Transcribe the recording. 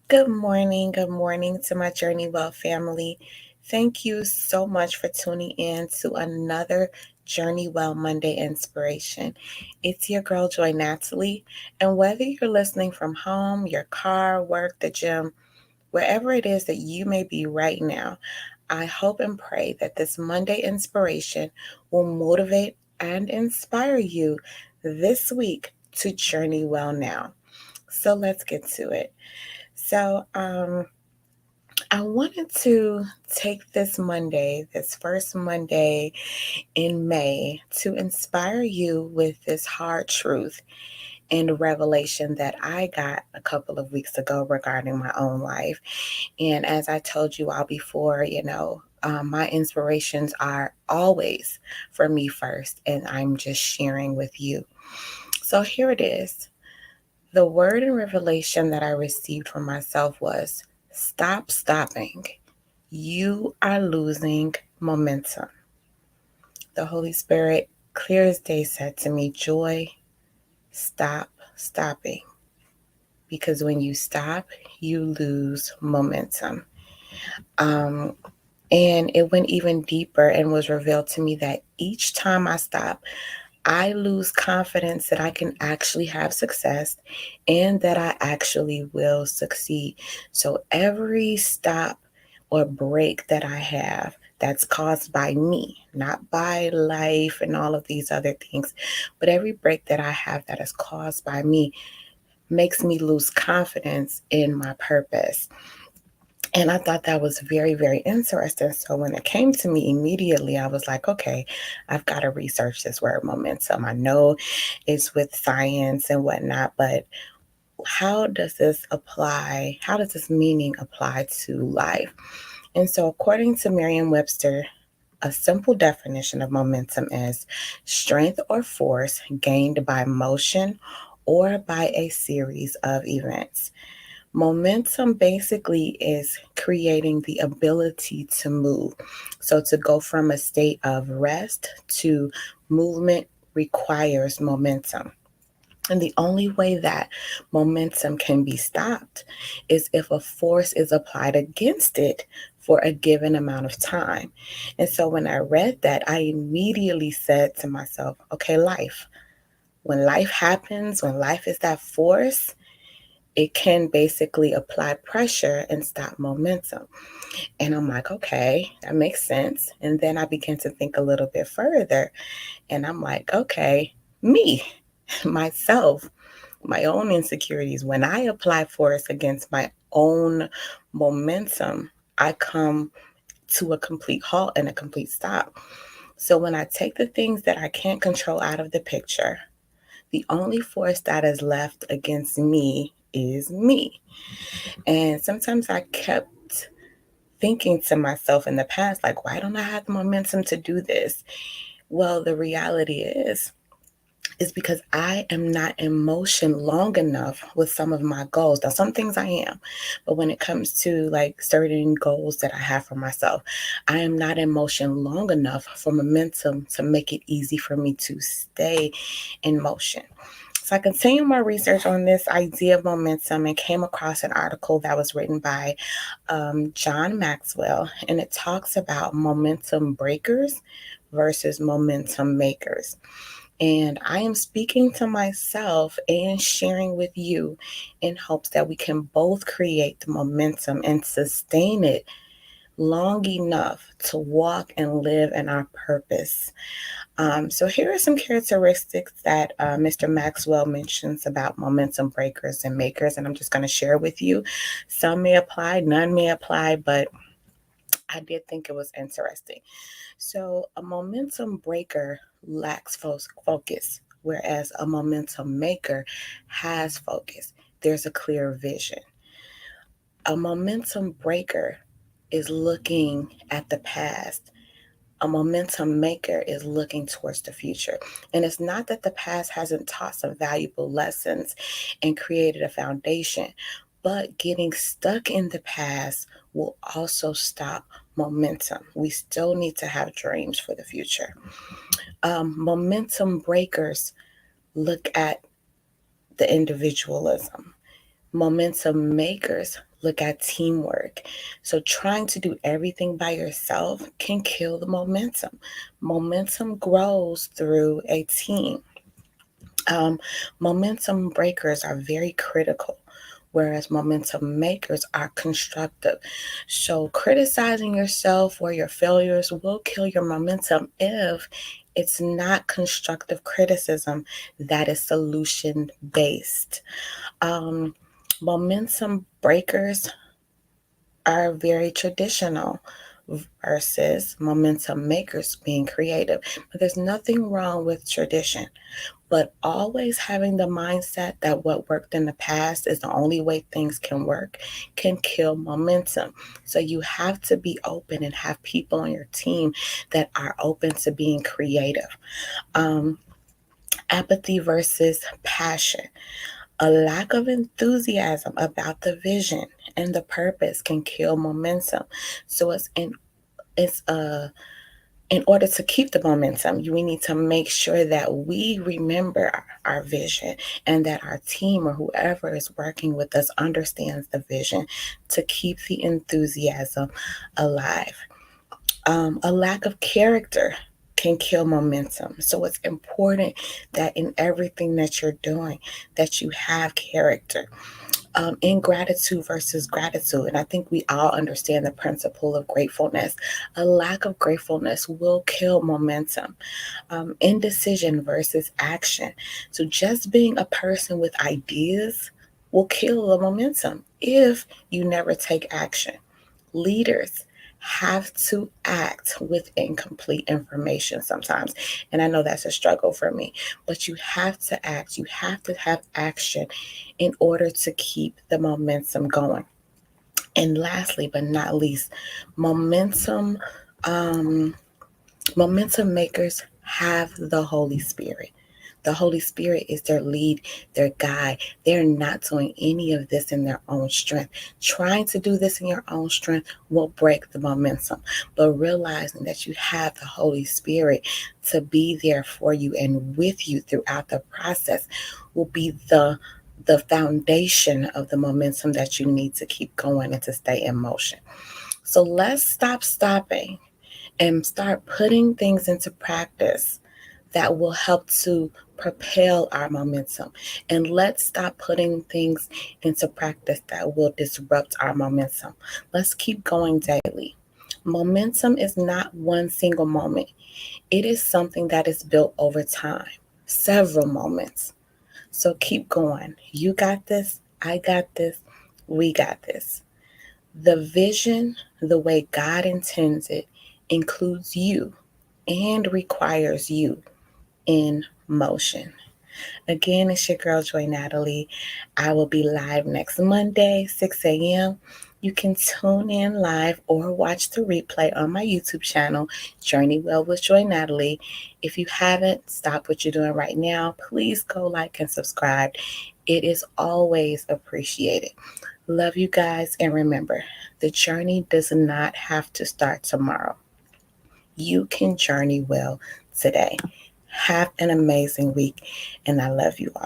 Good morning to my Journey Well family. Thank you so much for tuning in to another Journey Well Monday inspiration. It's your girl, Joy Natalie, and whether you're listening from home, your car, work, the gym, wherever it is that you may be right now, I hope and pray that this Monday inspiration will motivate and inspire you this week to journey well now. So let's get to it. So, I wanted to take this Monday, this first Monday in May, to inspire you with this hard truth and revelation that I got a couple of weeks ago regarding my own life. And as I told you all before, my inspirations are always for me first, and I'm just sharing with you. So here it is. The word and revelation that I received from myself was stop stopping. You are losing momentum. The Holy Spirit, clear as day, said to me, Joy, stop stopping. Because when you stop, you lose momentum. Um, and it went even deeper and was revealed to me that each time I stop, I lose confidence that I can actually have success and that I actually will succeed. So every stop or break that I have that's caused by me, not by life and all of these other things, but every break that I have that is caused by me makes me lose confidence in my purpose. And I thought that was very, very interesting. So when it came to me immediately, I was like, okay, I've got to research this word momentum. I know it's with science and whatnot, but how does this apply? How does this meaning apply to life? And so, according to Merriam Webster, a simple definition of momentum is strength or force gained by motion or by a series of events. Momentum basically is creating the ability to move. So, to go from a state of rest to movement requires momentum. And the only way that momentum can be stopped is if a force is applied against it for a given amount of time. And so when I read that, I immediately said to myself, okay, life. When life happens, when life is that force, it can basically apply pressure and stop momentum. And I'm like, okay, that makes sense. And then I begin to think a little bit further. And I'm like, okay, me, myself, my own insecurities, when I apply force against my own momentum, I come to a complete halt and a complete stop. So when I take the things that I can't control out of the picture, the only force that is left against me is me. And sometimes I kept thinking to myself in the past, like, why don't I have the momentum to do this? Well, the reality is because I am not in motion long enough with some of my goals. Now, some things I am, but when it comes to like certain goals that I have for myself, I am not in motion long enough for momentum to make it easy for me to stay in motion. So I continued my research on this idea of momentum and came across an article that was written by John Maxwell, and it talks about momentum breakers versus momentum makers. And I am speaking to myself and sharing with you in hopes that we can both create the momentum and sustain it long enough to walk and live in our purpose. So, here are some characteristics that Mr. Maxwell mentions about momentum breakers and makers, and I'm just going to share with you. Some may apply, none may apply, but I did think it was interesting. So, a momentum breaker lacks focus, whereas a momentum maker has focus. There's a clear vision. A momentum breaker is looking at the past. A momentum maker is looking towards the future. And it's not that the past hasn't taught some valuable lessons and created a foundation, but getting stuck in the past will also stop momentum. We still need to have dreams for the future. Momentum breakers look at the individualism. Momentum makers look at teamwork. So trying to do everything by yourself can kill the momentum. Momentum grows through a team. Momentum breakers are very critical, whereas momentum makers are constructive. So criticizing yourself or your failures will kill your momentum if it's not constructive criticism that is solution based. Um, Momentum breakers are very traditional versus momentum makers being creative. But there's nothing wrong with tradition, but always having the mindset that what worked in the past is the only way things can work can kill momentum. So you have to be open and have people on your team that are open to being creative. Um, Apathy versus passion. A lack of enthusiasm about the vision and the purpose can kill momentum. So it's in order to keep the momentum, we need to make sure that we remember our vision and that our team or whoever is working with us understands the vision to keep the enthusiasm alive. A lack of character can kill momentum. So it's important that in everything that you're doing, that you have character. Ingratitude versus gratitude. And I think we all understand the principle of gratefulness. A lack of gratefulness will kill momentum. Indecision versus action. So just being a person with ideas will kill the momentum if you never take action. Leaders have to act with incomplete information sometimes. And I know that's a struggle for me, but you have to act. You have to have action in order to keep the momentum going. And lastly, but not least, momentum um, momentum makers have the Holy Spirit. The Holy Spirit is their lead, their guide. They're not doing any of this in their own strength. Trying to do this in your own strength will break the momentum. But realizing that you have the Holy Spirit to be there for you and with you throughout the process will be the foundation of the momentum that you need to keep going and to stay in motion. So let's stop stopping and start putting things into practice that will help to propel our momentum. And let's stop putting things into practice that will disrupt our momentum. Let's keep going daily. Momentum is not one single moment, it is something that is built over time, several moments. So keep going. You got this. I got this. We got this. The vision, the way God intends it, includes you and requires you in motion. Again, it's your girl, Joy Natalie. I will be live next Monday, 6 a.m. You can tune in live or watch the replay on my YouTube channel, Journey Well with Joy Natalie. If you haven't, stop what you're doing right now. Please go like and subscribe. It is always appreciated. Love you guys, and remember, the journey does not have to start tomorrow. You can journey well today. Have an amazing week, and I love you all.